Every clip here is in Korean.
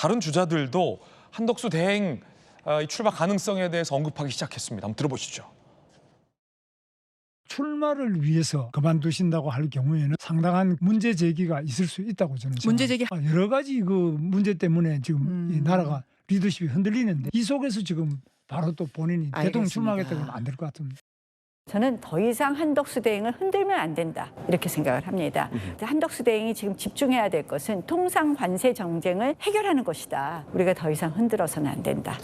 다른 주자들도 한덕수 대행 출마 가능성에 대해서 언급하기 시작했습니다. 한번 들어보시죠. 출마를 위해서 그만두신다고 할 경우에는 상당한 문제 제기가 있을 수 있다고 저는 문제 제기 여러 가지 그 문제 때문에 지금 이 나라가 리더십이 흔들리는데 이 속에서 지금 바로 또 본인이 알겠습니다. 대통령 출마하겠다고 하면 안 될 것 같습니다. 저는 더 이상 한덕수 대행을 흔들면 안 된다 이렇게 생각을 합니다. 한덕수 대행이 지금 집중해야 될 것은 통상 관세 정쟁을 해결하는 것이다. 우리가 더 이상 흔들어서는 안 된다.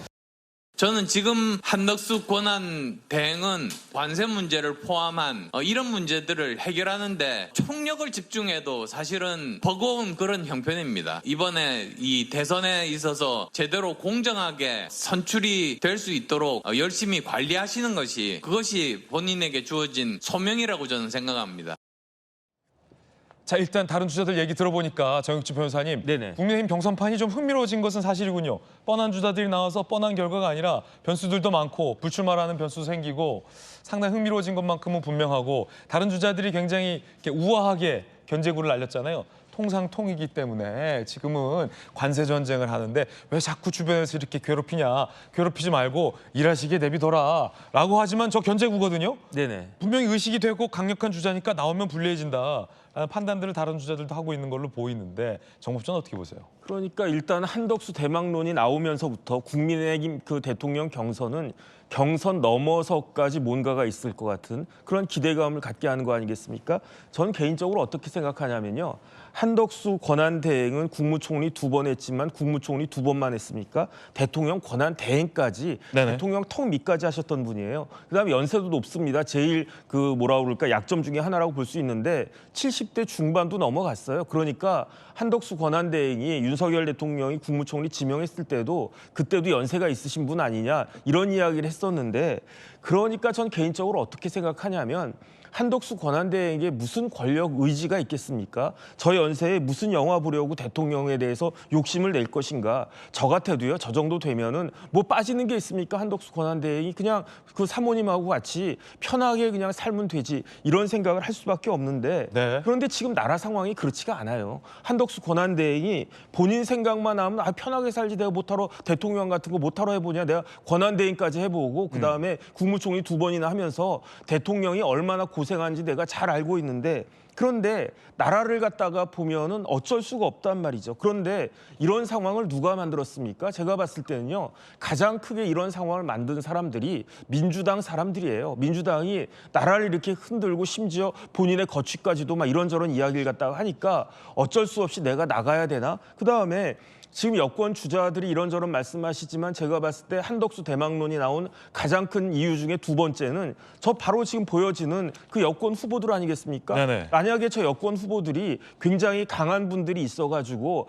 저는 지금 한덕수 권한 대행은 관세 문제를 포함한 이런 문제들을 해결하는데 총력을 집중해도 사실은 버거운 그런 형편입니다. 이번에 이 대선에 있어서 제대로 공정하게 선출이 될 수 있도록 열심히 관리하시는 것이 그것이 본인에게 주어진 소명이라고 저는 생각합니다. 자, 일단 다른 주자들 얘기 들어보니까 정혁진 변호사님, 네네. 국민의힘 경선판이 좀 흥미로워진 것은 사실이군요. 뻔한 주자들이 나와서 뻔한 결과가 아니라 변수들도 많고 불출마라는 변수도 생기고 상당히 흥미로워진 것만큼은 분명하고 다른 주자들이 굉장히 이렇게 우아하게 견제구를 날렸잖아요. 통상통이기 때문에 지금은 관세 전쟁을 하는데 왜 자꾸 주변에서 이렇게 괴롭히냐. 괴롭히지 말고 일하시게 내비둬라 라고 하지만 저 견제구거든요. 네네. 분명히 의식이 되고 강력한 주자니까 나오면 불리해진다. 판단들을 다른 주자들도 하고 있는 걸로 보이는데 정법전 어떻게 보세요? 그러니까 일단 한덕수 대망론이 나오면서부터 국민의힘 그 대통령 경선은 경선 넘어서까지 뭔가가 있을 것 같은 그런 기대감을 갖게 하는 거 아니겠습니까? 저는 개인적으로 어떻게 생각하냐면요. 한덕수 권한대행은 국무총리 2번 했지만 국무총리 2번만 했습니까? 대통령 권한대행까지 네네. 대통령 턱 밑까지 하셨던 분이에요. 그다음에 연세도 높습니다. 제일 그 뭐라 그럴까 약점 중에 하나라고 볼 수 있는데 70대 중반도 넘어갔어요. 그러니까 한덕수 권한대행이 윤석열 대통령이 국무총리 지명했을 때도 그때도 연세가 있으신 분 아니냐 이런 이야기를 했었는데 그러니까 전 개인적으로 어떻게 생각하냐면 한덕수 권한대행에게 무슨 권력 의지가 있겠습니까? 저 연세에 무슨 영화 보려고 대통령에 대해서 욕심을 낼 것인가? 저 같아도요. 저 정도 되면은 뭐 빠지는 게 있습니까? 한덕수 권한대행이 그냥 그 사모님하고 같이 편하게 그냥 살면 되지 이런 생각을 할 수밖에 없는데 네. 그런데 지금 나라 상황이 그렇지가 않아요. 한덕수 권한대행이 본인 생각만 하면 편하게 살지 내가 못하러 대통령 같은 거 못하러 해보냐 내가 권한대행까지 해보고 그다음에 국무총리 2번이나 하면서 대통령이 얼마나 고생한지 내가 잘 알고 있는데 그런데 나라를 갖다가 보면은 어쩔 수가 없단 말이죠. 그런데 이런 상황을 누가 만들었습니까? 제가 봤을 때는요. 가장 크게 이런 상황을 만든 사람들이 민주당 사람들이에요. 민주당이 나라를 이렇게 흔들고 심지어 본인의 거취까지도 막 이런저런 이야기를 갖다가 하니까 어쩔 수 없이 내가 나가야 되나? 그다음에 지금 여권 주자들이 이런저런 말씀하시지만 제가 봤을 때 한덕수 대망론이 나온 가장 큰 이유 중에 두 번째는 저 바로 지금 보여지는 그 여권 후보들 아니겠습니까? 네네. 만약에 저 여권 후보들이 굉장히 강한 분들이 있어가지고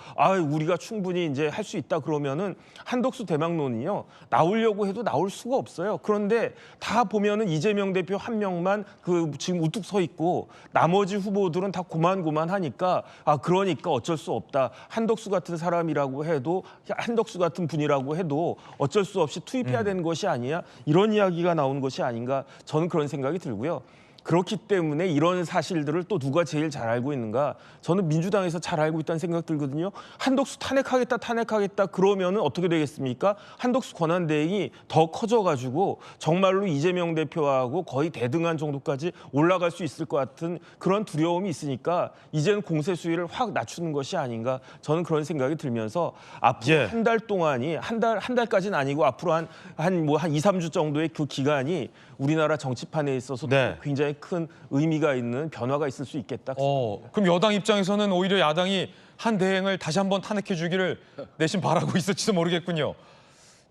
우리가 충분히 이제 할 수 있다 그러면은 한덕수 대망론이요 나오려고 해도 나올 수가 없어요. 그런데 다 보면은 이재명 대표 한 명만 그 지금 우뚝 서 있고 나머지 후보들은 다 고만고만하니까 그러니까 어쩔 수 없다. 한덕수 같은 사람이라고 해도 한덕수 같은 분이라고 해도 어쩔 수 없이 투입해야 되는 것이 아니야 이런 이야기가 나오는 것이 아닌가 저는 그런 생각이 들고요. 그렇기 때문에 이런 사실들을 또 누가 제일 잘 알고 있는가 저는 민주당에서 잘 알고 있다는 생각 들거든요. 한덕수 탄핵하겠다 그러면은 어떻게 되겠습니까? 한덕수 권한대행이 더 커져가지고 정말로 이재명 대표하고 거의 대등한 정도까지 올라갈 수 있을 것 같은 그런 두려움이 있으니까 이제는 공세 수위를 확 낮추는 것이 아닌가 저는 그런 생각이 들면서 앞으로 한 달 동안이 한 달까지는 아니고 앞으로 한 2, 3주 정도의 그 기간이 우리나라 정치판에 있어서 네. 굉장히 큰 의미가 있는 변화가 있을 수 있겠다. 그럼 여당 입장에서는 오히려 야당이 한 대행을 다시 한번 탄핵해 주기를 내심 바라고 있을지도 모르겠군요.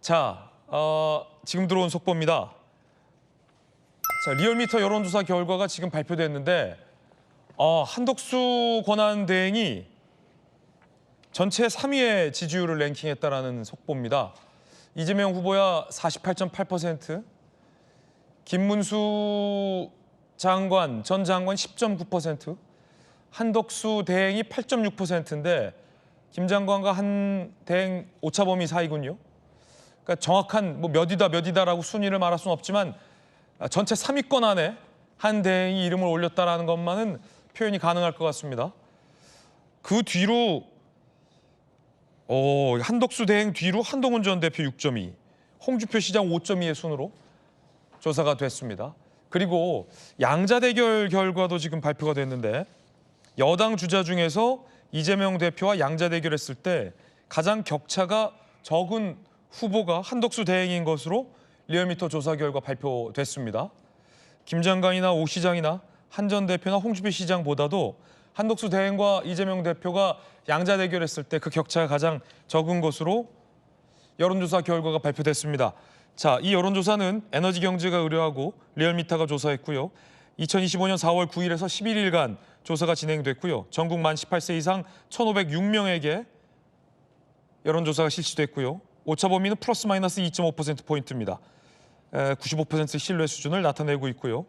자, 지금 들어온 속보입니다. 자, 리얼미터 여론조사 결과가 지금 발표됐는데 한덕수 권한대행이 전체 3위의 지지율을 랭킹했다라는 속보입니다. 이재명 후보야 48.8%, 김문수 장관, 전 장관 10.9%, 한덕수 대행이 8.6%인데 김 장관과 한 대행 오차범위 사이군요. 그러니까 정확한 뭐 몇이다라고 순위를 말할 수는 없지만 전체 3위권 안에 한 대행이 이름을 올렸다라는 것만은 표현이 가능할 것 같습니다. 그 뒤로 한덕수 대행 뒤로 한동훈 전 대표 6.2, 홍준표 시장 5.2의 순으로 조사가 됐습니다. 그리고 양자 대결 결과도 지금 발표가 됐는데 여당 주자 중에서 이재명 대표와 양자 대결했을 때 가장 격차가 적은 후보가 한덕수 대행인 것으로 리얼미터 조사 결과 발표됐습니다. 김 장관이나 오 시장이나 한 전 대표나 홍준표 시장보다도 한덕수 대행과 이재명 대표가 양자 대결했을 때 그 격차가 가장 적은 것으로 여론조사 결과가 발표됐습니다. 자, 이 여론조사는 에너지경제가 의뢰하고 리얼미터가 조사했고요. 2025년 4월 9일에서 11일간 조사가 진행됐고요. 전국 만 18세 이상 1,506명에게 여론조사가 실시됐고요. 오차 범위는 플러스 마이너스 2.5%포인트입니다. 95% 신뢰 수준을 나타내고 있고요.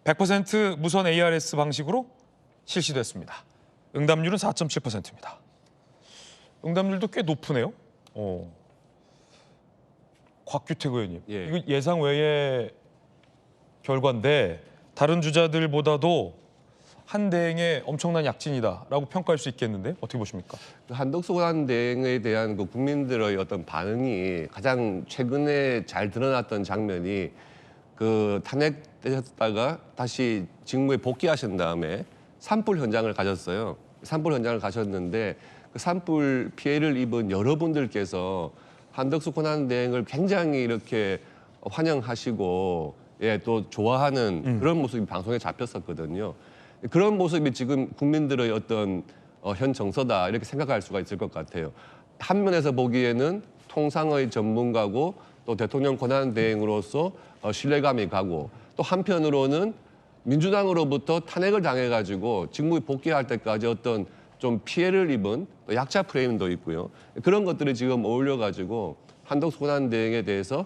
100% 무선 ARS 방식으로 실시됐습니다. 응답률은 4.7%입니다. 응답률도 꽤 높으네요. 곽규택 의원님, 예. 이거 예상 외의 결과인데 다른 주자들보다도 한 대행의 엄청난 약진이다라고 평가할 수 있겠는데 어떻게 보십니까? 한덕수 권한대행에 대한 그 국민들의 어떤 반응이 가장 최근에 잘 드러났던 장면이 그 탄핵되셨다가 다시 직무에 복귀하신 다음에 산불 현장을 가셨어요. 산불 현장을 가셨는데 그 산불 피해를 입은 여러분들께서 한덕수 권한대행을 굉장히 이렇게 환영하시고 또 좋아하는 그런 모습이 방송에 잡혔었거든요. 그런 모습이 지금 국민들의 어떤 현 정서다 이렇게 생각할 수가 있을 것 같아요. 한 면에서 보기에는 통상의 전문가고 또 대통령 권한대행으로서 신뢰감이 가고 또 한편으로는 민주당으로부터 탄핵을 당해가지고 직무에 복귀할 때까지 어떤 좀 피해를 입은 또 약자 프레임도 있고요. 그런 것들이 지금 어울려가지고 한덕수 권한대행에 대해서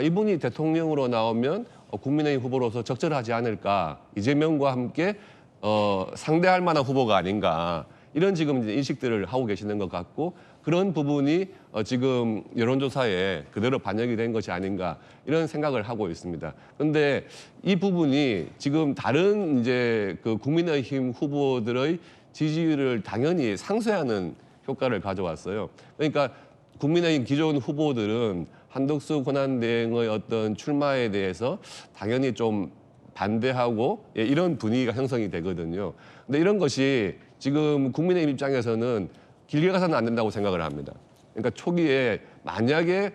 이분이 대통령으로 나오면 국민의힘 후보로서 적절하지 않을까, 이재명과 함께 상대할 만한 후보가 아닌가, 이런 지금 이제 인식들을 하고 계시는 것 같고, 그런 부분이 지금 여론조사에 그대로 반영이 된 것이 아닌가 이런 생각을 하고 있습니다. 그런데 이 부분이 지금 다른 이제 그 국민의힘 후보들의 지지율을 당연히 상쇄하는 효과를 가져왔어요. 그러니까 국민의힘 기존 후보들은 한덕수 권한대행의 어떤 출마에 대해서 당연히 좀 반대하고 이런 분위기가 형성이 되거든요. 근데 이런 것이 지금 국민의힘 입장에서는 길게 가서는 안 된다고 생각을 합니다. 그러니까 초기에 만약에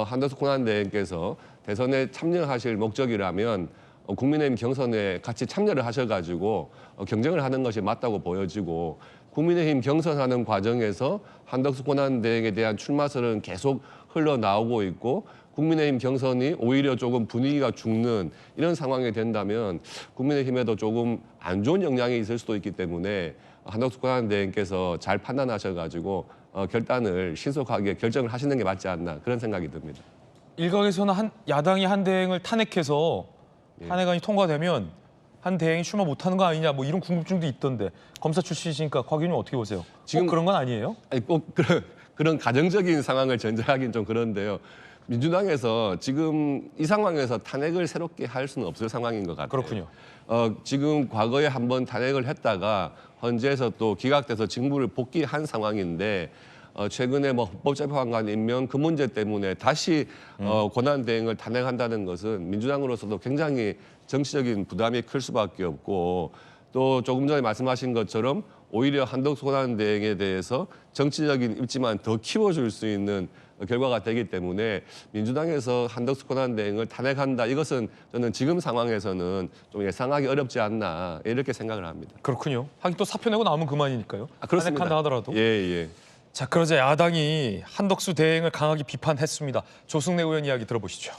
한덕수 권한대행께서 대선에 참여하실 목적이라면 국민의힘 경선에 같이 참여를 하셔가지고 경쟁을 하는 것이 맞다고 보여지고, 국민의힘 경선하는 과정에서 한덕수 권한대행에 대한 출마설은 계속 흘러나오고 있고 국민의힘 경선이 오히려 조금 분위기가 죽는 이런 상황이 된다면 국민의힘에도 조금 안 좋은 영향이 있을 수도 있기 때문에 한덕수 권한대행께서 잘 판단하셔가지고 결단을 신속하게 결정을 하시는 게 맞지 않나 그런 생각이 듭니다. 일각에서는 야당이 한 대행을 탄핵해서 탄핵안이 통과되면 한 대행이 출마 못하는 거 아니냐 뭐 이런 궁금증도 있던데, 검사 출신이시니까 곽 의원님 어떻게 보세요? 지금 꼭 그런 건 아니에요? 아니 꼭 그런 가정적인 상황을 전제하기는 좀 그런데요. 민주당에서 지금 이 상황에서 탄핵을 새롭게 할 수는 없을 상황인 것 같아요. 그렇군요. 지금 과거에 한번 탄핵을 했다가 헌재에서 또 기각돼서 직무를 복귀한 상황인데 최근에 뭐 헌법재판관 임명 그 문제 때문에 다시 권한대행을 탄핵한다는 것은 민주당으로서도 굉장히 정치적인 부담이 클 수밖에 없고, 또 조금 전에 말씀하신 것처럼 오히려 한덕수 권한대행에 대해서 정치적인 입지만 더 키워줄 수 있는 결과가 되기 때문에 민주당에서 한덕수 권한대행을 탄핵한다, 이것은 저는 지금 상황에서는 좀 예상하기 어렵지 않나 이렇게 생각을 합니다. 그렇군요. 하긴 또 사표 내고 나오면 그만이니까요. 그렇습니다. 탄핵한다 하더라도. 예. 자, 그러자 야당이 한덕수 대행을 강하게 비판했습니다. 조승래 의원 이야기 들어보시죠.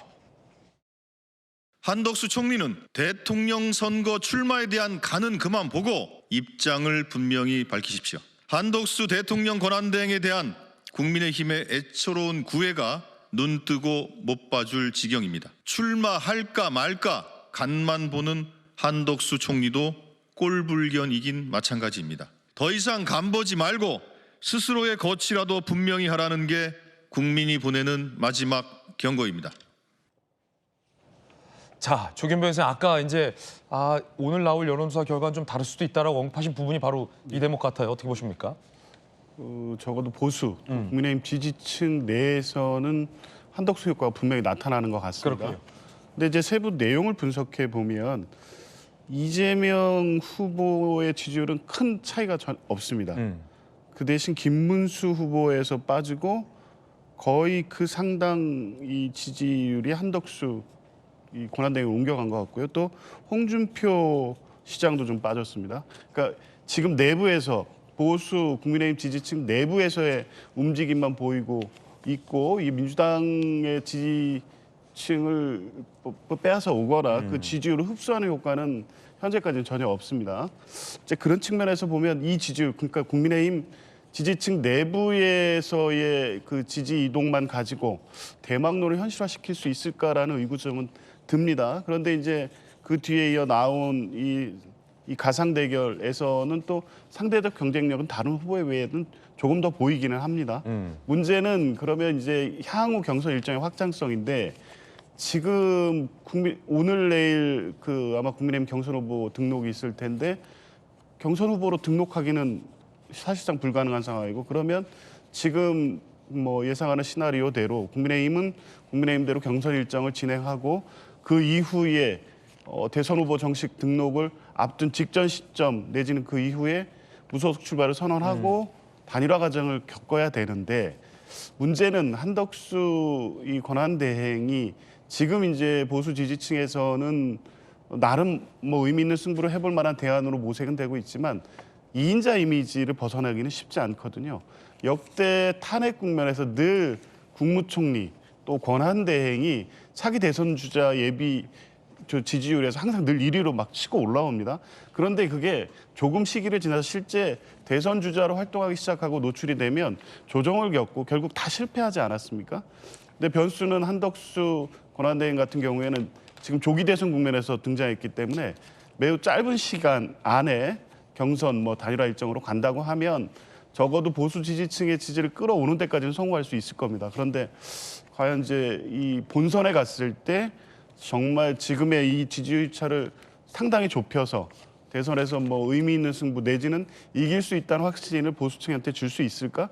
한덕수 총리는 대통령 선거 출마에 대한 간은 그만 보고 입장을 분명히 밝히십시오. 한덕수 대통령 권한대행에 대한 국민의힘의 애처로운 구애가 눈뜨고 못 봐줄 지경입니다. 출마할까 말까 간만 보는 한덕수 총리도 꼴불견이긴 마찬가지입니다. 더 이상 간보지 말고 스스로의 거취라도 분명히 하라는 게 국민이 보내는 마지막 경고입니다. 자, 조경변 선생 아까 이제 오늘 나올 여론조사 결과는 좀 다를 수도 있다라고 언급하신 부분이 바로 이 대목 같아요. 어떻게 보십니까? 적어도 보수 국민의힘 지지층 내에서는 한덕수 효과가 분명히 나타나는 것 같습니다. 그렇군요. 근데 이제 세부 내용을 분석해 보면 이재명 후보의 지지율은 큰 차이가 없습니다. 그 대신 김문수 후보에서 빠지고 거의 그 상당 이 지지율이 한덕수 이 권한대행에 옮겨간 것 같고요. 또 홍준표 시장도 좀 빠졌습니다. 그러니까 지금 내부에서 보수 국민의힘 지지층 내부에서의 움직임만 보이고 있고 이 민주당의 지지층을 빼앗아 오거나 그 지지율을 흡수하는 효과는 현재까지는 전혀 없습니다. 이제 그런 측면에서 보면 이 지지율 그러니까 국민의힘 지지층 내부에서의 그 지지 이동만 가지고 대망론을 현실화시킬 수 있을까라는 의구점은 듭니다. 그런데 이제 그 뒤에 이어 나온 이 가상 대결에서는 또 상대적 경쟁력은 다른 후보에 비해서는 조금 더 보이기는 합니다. 문제는 그러면 이제 향후 경선 일정의 확장성인데 지금 오늘 내일 그 아마 국민의힘 경선 후보 등록이 있을 텐데 경선 후보로 등록하기는 사실상 불가능한 상황이고 그러면 지금 뭐 예상하는 시나리오대로 국민의힘은 국민의힘대로 경선 일정을 진행하고 그 이후에 대선 후보 정식 등록을 앞둔 직전 시점 내지는 그 이후에 무소속 출발을 선언하고 단일화 과정을 겪어야 되는데 문제는 한덕수 이 권한대행이 지금 이제 보수 지지층에서는 나름 뭐 의미 있는 승부를 해볼 만한 대안으로 모색은 되고 있지만 2인자 이미지를 벗어나기는 쉽지 않거든요. 역대 탄핵 국면에서 늘 국무총리 또 권한대행이 차기 대선 주자 예비 지지율에서 항상 늘 1위로 막 치고 올라옵니다. 그런데 그게 조금 시기를 지나서 실제 대선 주자로 활동하기 시작하고 노출이 되면 조정을 겪고 결국 다 실패하지 않았습니까? 근데 변수는 한덕수 권한대행 같은 경우에는 지금 조기 대선 국면에서 등장했기 때문에 매우 짧은 시간 안에 경선 뭐 단일화 일정으로 간다고 하면 적어도 보수 지지층의 지지를 끌어오는 데까지는 성공할 수 있을 겁니다. 그런데 과연 이제 이 본선에 갔을 때 정말 지금의 이 지지율 차를 상당히 좁혀서 대선에서 뭐 의미 있는 승부 내지는 이길 수 있다는 확신을 보수층한테 줄 수 있을까?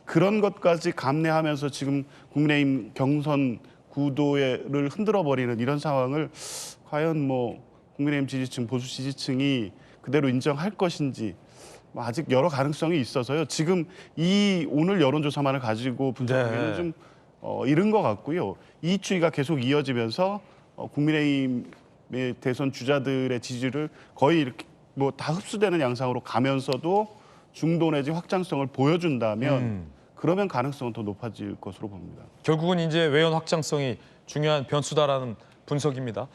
그런 것까지 감내하면서 지금 국민의힘 경선 구도를 흔들어 버리는 이런 상황을 과연 뭐 국민의힘 지지층, 보수 지지층이 그대로 인정할 것인지 뭐 아직 여러 가능성이 있어서요. 지금 이 오늘 여론조사만을 가지고 분석하기는 좀 이른 것 같고요. 이 추이가 계속 이어지면서 국민의힘의 대선 주자들의 지지를 거의 이렇게 뭐 다 흡수되는 양상으로 가면서도 중도 내지 확장성을 보여준다면 그러면 가능성은 더 높아질 것으로 봅니다. 결국은 이제 외연 확장성이 중요한 변수다라는 분석입니다.